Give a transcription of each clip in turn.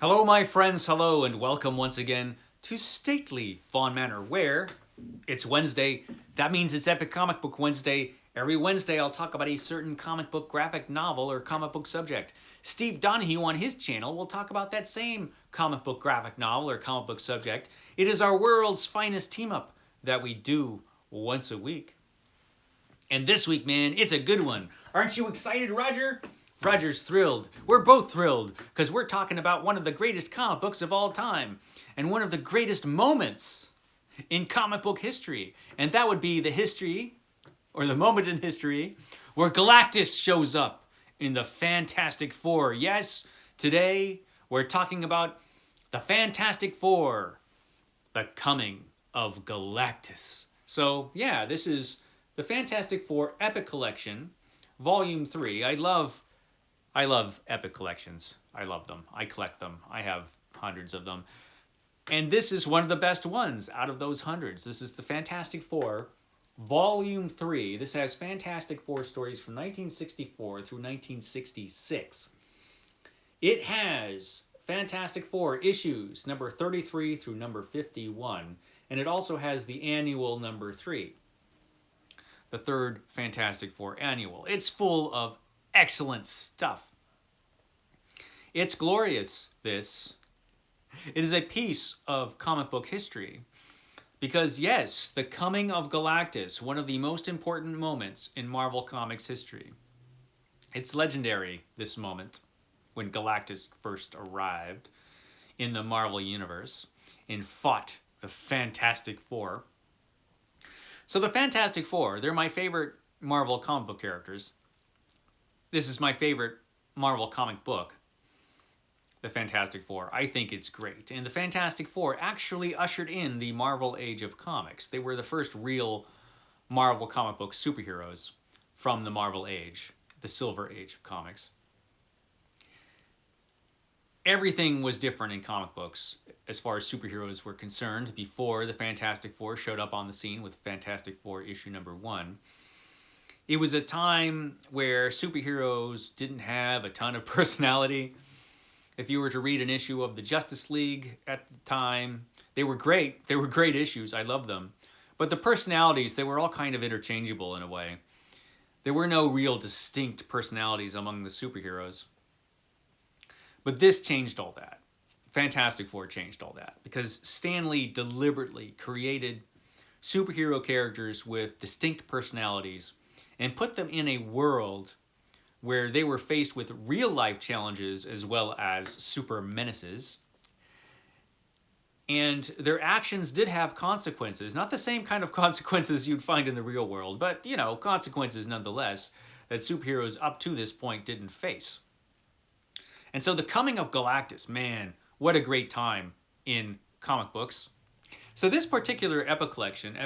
Hello, my friends, hello, and welcome once again to stately Vaughn Manor, where it's Wednesday. That means it's Epic Comic Book Wednesday. Every Wednesday, I'll talk about a certain comic book graphic novel or comic book subject. Steve Donoghue on his channel will talk about that same comic book graphic novel or comic book subject. It is our world's finest team up that we do once a week. And this week, man, it's a good one. Aren't you excited, Roger? Roger's thrilled. We're both thrilled because we're talking about one of the greatest comic books of all time and one of the greatest moments in comic book history. And that would be the history, or the moment in history, where Galactus shows up in the Fantastic Four. Yes, today we're talking about the Fantastic Four, the Coming of Galactus. So, yeah, this is the Fantastic Four Epic Collection, Volume 3. I love Epic Collections. I love them. I collect them. I have hundreds of them. And this is one of the best ones out of those hundreds. This is the Fantastic Four, Volume 3. This has Fantastic Four stories from 1964 through 1966. It has Fantastic Four issues number 33 through number 51. And it also has the annual number 3, the third Fantastic Four annual. It's full of excellent stuff. It's glorious, this. It is a piece of comic book history. Because, yes, the coming of Galactus, one of the most important moments in Marvel Comics history. It's legendary, this moment, when Galactus first arrived in the Marvel Universe and fought the Fantastic Four. So the Fantastic Four, they're my favorite Marvel comic book characters. This is my favorite Marvel comic book, the Fantastic Four. I think it's great. And the Fantastic Four actually ushered in the Marvel Age of Comics. They were the first real Marvel comic book superheroes from the Marvel Age, the Silver Age of Comics. Everything was different in comic books as far as superheroes were concerned before the Fantastic Four showed up on the scene with Fantastic Four issue number 1. It was a time where superheroes didn't have a ton of personality. If you were to read an issue of the Justice League at the time, they were great. They were great issues. I loved them. But the personalities, they were all kind of interchangeable in a way. There were no real distinct personalities among the superheroes. But this changed all that. Fantastic Four changed all that because Stan Lee deliberately created superhero characters with distinct personalities and put them in a world where they were faced with real-life challenges as well as super menaces. And their actions did have consequences. Not the same kind of consequences you'd find in the real world, but, consequences nonetheless that superheroes up to this point didn't face. And so the Coming of Galactus, man, what a great time in comic books. So this particular Epic Collection,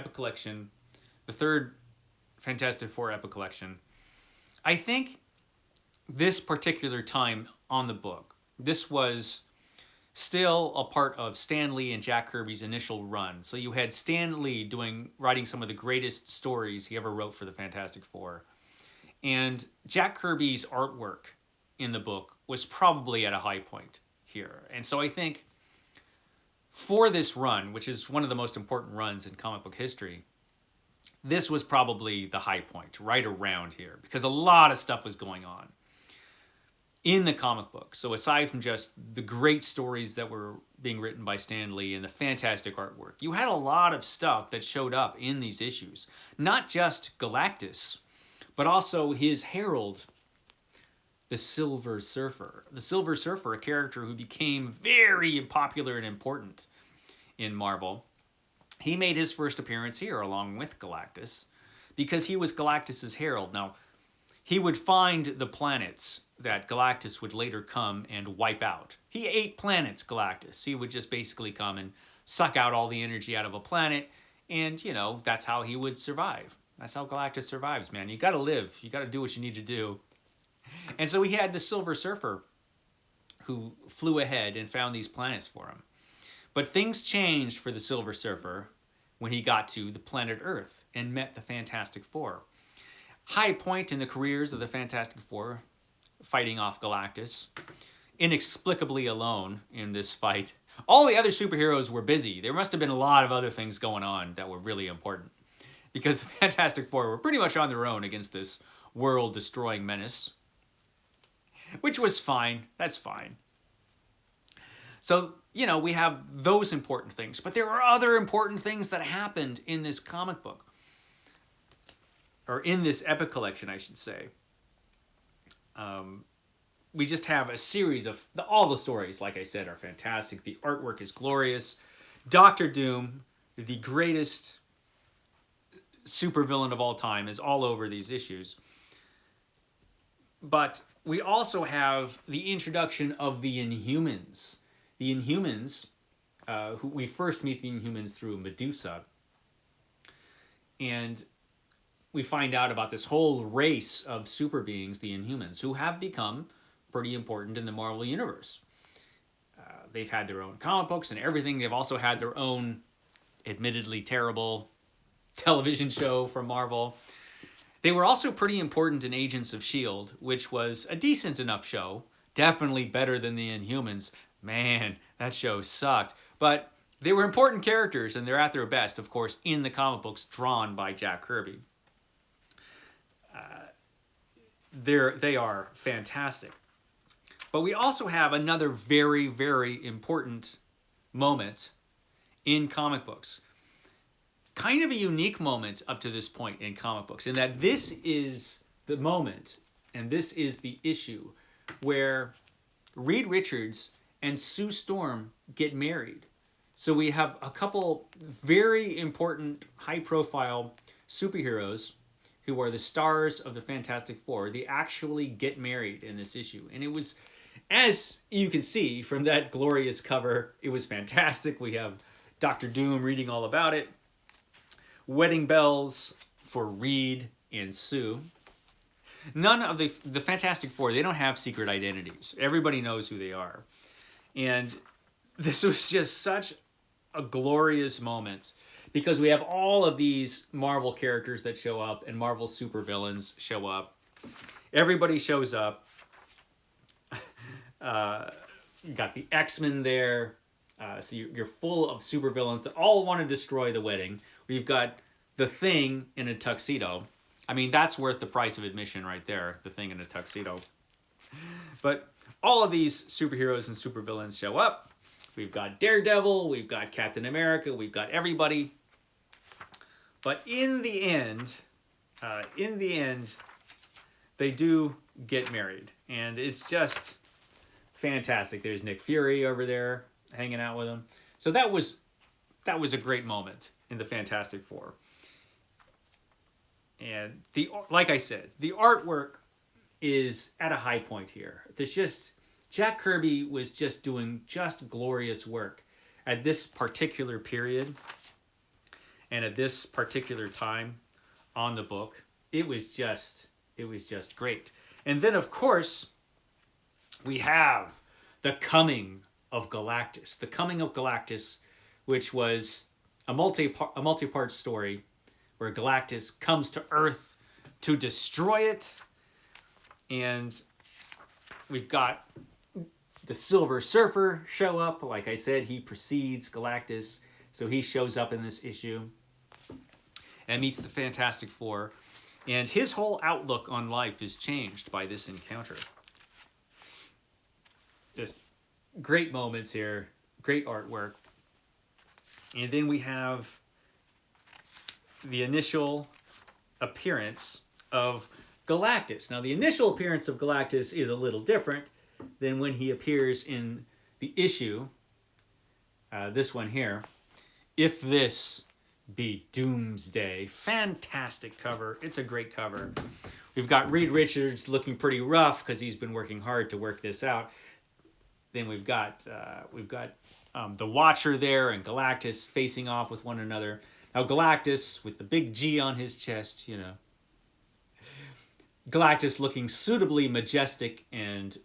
the third Fantastic Four Epic Collection, I think this particular time on the book, this was still a part of Stan Lee and Jack Kirby's initial run. So you had Stan Lee writing some of the greatest stories he ever wrote for the Fantastic Four. And Jack Kirby's artwork in the book was probably at a high point here. And so I think for this run, which is one of the most important runs in comic book history, this was probably the high point, right around here, because a lot of stuff was going on in the comic book. So aside from just the great stories that were being written by Stan Lee and the fantastic artwork, you had a lot of stuff that showed up in these issues. Not just Galactus, but also his herald, the Silver Surfer. The Silver Surfer, a character who became very popular and important in Marvel. He made his first appearance here along with Galactus because he was Galactus's herald. Now, he would find the planets that Galactus would later come and wipe out. He ate planets, Galactus. He would just basically come and suck out all the energy out of a planet, and, that's how he would survive. That's how Galactus survives, man. You gotta live. You gotta do what you need to do. And so he had the Silver Surfer who flew ahead and found these planets for him. But things changed for the Silver Surfer when he got to the planet Earth and met the Fantastic Four. High point in the careers of the Fantastic Four, fighting off Galactus, inexplicably alone in this fight. All the other superheroes were busy. There must have been a lot of other things going on that were really important, because the Fantastic Four were pretty much on their own against this world-destroying menace, which was fine. That's fine. So, you know, we have those important things, but there are other important things that happened in this comic book, or in this epic collection, I should say. We just have a series of, all the stories, like I said, are fantastic. The artwork is glorious. Doctor Doom, the greatest supervillain of all time, is all over these issues. But we also have the introduction of the Inhumans. The Inhumans, who we first meet the Inhumans through Medusa. And we find out about this whole race of super beings, the Inhumans, who have become pretty important in the Marvel Universe. They've had their own comic books and everything. They've also had their own, admittedly terrible, television show from Marvel. They were also pretty important in Agents of S.H.I.E.L.D., which was a decent enough show. Definitely better than the Inhumans. Man, that show sucked. But they were important characters, and they're at their best, of course, in the comic books drawn by Jack Kirby. They are fantastic. But we also have another very, very important moment in comic books. Kind of a unique moment up to this point in comic books, in that this is the moment, and this is the issue, where Reed Richards and Sue Storm get married. So we have a couple very important, high-profile superheroes who are the stars of the Fantastic Four. They actually get married in this issue. And it was, as you can see from that glorious cover, it was fantastic. We have Dr. Doom reading all about it. Wedding bells for Reed and Sue. None of the Fantastic Four, they don't have secret identities. Everybody knows who they are. And this was just such a glorious moment, because we have all of these Marvel characters that show up, and Marvel supervillains show up. Everybody shows up. You got the X-Men there. So you're full of supervillains that all want to destroy the wedding. We've got the Thing in a tuxedo. I mean, that's worth the price of admission right there, the Thing in a tuxedo. But all of these superheroes and supervillains show up. We've got Daredevil, we've got Captain America, we've got everybody. But in the end, they do get married. And it's just fantastic. There's Nick Fury over there hanging out with them. So that was a great moment in the Fantastic Four. And like I said, the artwork is at a high point here. There's just, Jack Kirby was just doing just glorious work at this particular period and at this particular time on the book. It was just great. And then, of course, we have the Coming of Galactus. The Coming of Galactus, which was a multi-part story where Galactus comes to Earth to destroy it. And we've got the Silver Surfer show up. Like I said, he precedes Galactus, so he shows up in this issue and meets the Fantastic Four. And his whole outlook on life is changed by this encounter. Just great moments here, great artwork. And then we have the initial appearance of Galactus. Now, the initial appearance of Galactus is a little different than when he appears in the issue, this one here, If This Be Doomsday. Fantastic cover. It's a great cover. We've got Reed Richards looking pretty rough because he's been working hard to work this out. Then we've got the Watcher there and Galactus facing off with one another. Now Galactus with the big G on his chest, you know. Galactus looking suitably majestic and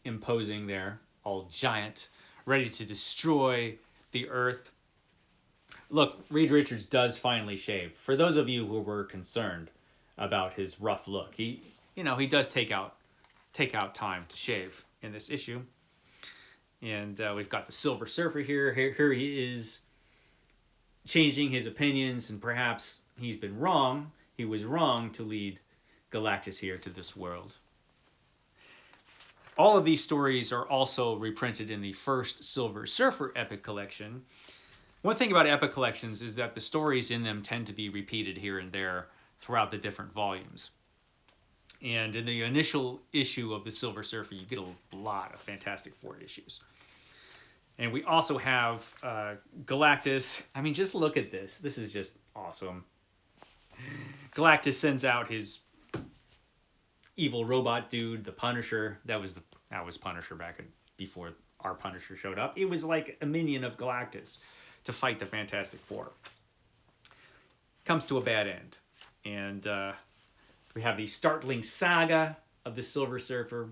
imposing there, all giant, ready to destroy the Earth. Look, Reed Richards does finally shave. For those of you who were concerned about his rough look, he does take out time to shave in this issue. And we've got the Silver Surfer here. Here he is changing his opinions, and perhaps he's been wrong. He was wrong to lead Galactus here to this world. All of these stories are also reprinted in the first Silver Surfer Epic Collection. One thing about Epic Collections is that the stories in them tend to be repeated here and there throughout the different volumes. And in the initial issue of the Silver Surfer, you get a lot of Fantastic Four issues. And we also have Galactus. I mean, just look at this. This is just awesome. Galactus sends out his evil robot dude, the Punisher. That was Punisher back before our Punisher showed up. It was like a minion of Galactus to fight the Fantastic Four. Comes to a bad end. And we have the startling saga of the Silver Surfer.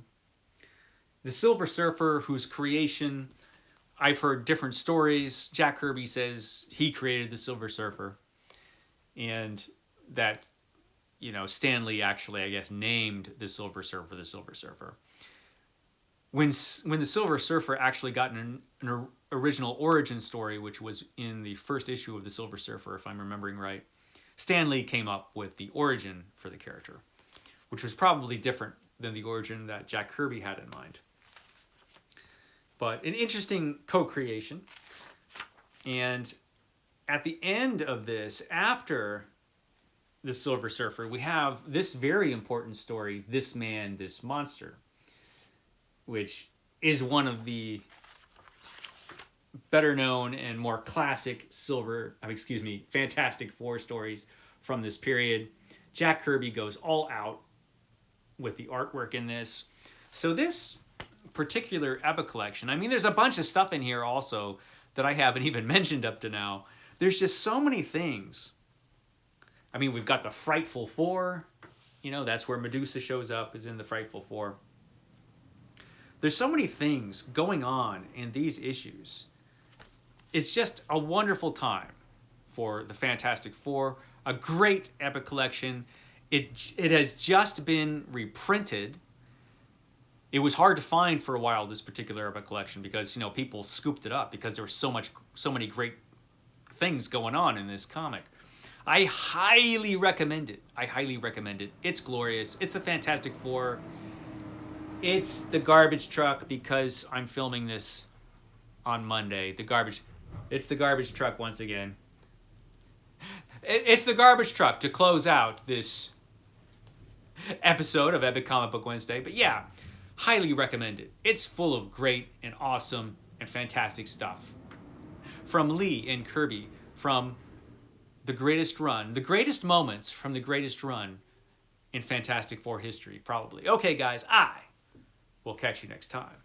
The Silver Surfer, whose creation, I've heard different stories. Jack Kirby says he created the Silver Surfer. And that, Stan Lee actually, I guess, named the Silver Surfer the Silver Surfer. When the Silver Surfer actually got an original origin story, which was in the first issue of the Silver Surfer, if I'm remembering right, Stan Lee came up with the origin for the character, which was probably different than the origin that Jack Kirby had in mind. But an interesting co-creation. And at the end of this, after the Silver Surfer, we have this very important story, This Man, This Monster, which is one of the better known and more classic Fantastic Four stories from this period. Jack Kirby goes all out with the artwork in this. So this particular Epic Collection, I mean, there's a bunch of stuff in here also that I haven't even mentioned up to now. There's just so many things. I mean, we've got the Frightful Four. That's where Medusa shows up, is in the Frightful Four. There's so many things going on in these issues. It's just a wonderful time for the Fantastic Four. A great Epic Collection. It has just been reprinted. It was hard to find for a while, this particular Epic Collection, because people scooped it up because there was so many great things going on in this comic. I highly recommend it. It's glorious. It's the Fantastic Four. It's the garbage truck, because I'm filming this on Monday. It's the garbage truck once again. It's the garbage truck to close out this episode of Epic Comic Book Wednesday. But yeah, highly recommend it. It's full of great and awesome and fantastic stuff. From Lee and Kirby, from the greatest moments from the greatest run in Fantastic Four history, probably. Okay, guys, I will catch you next time.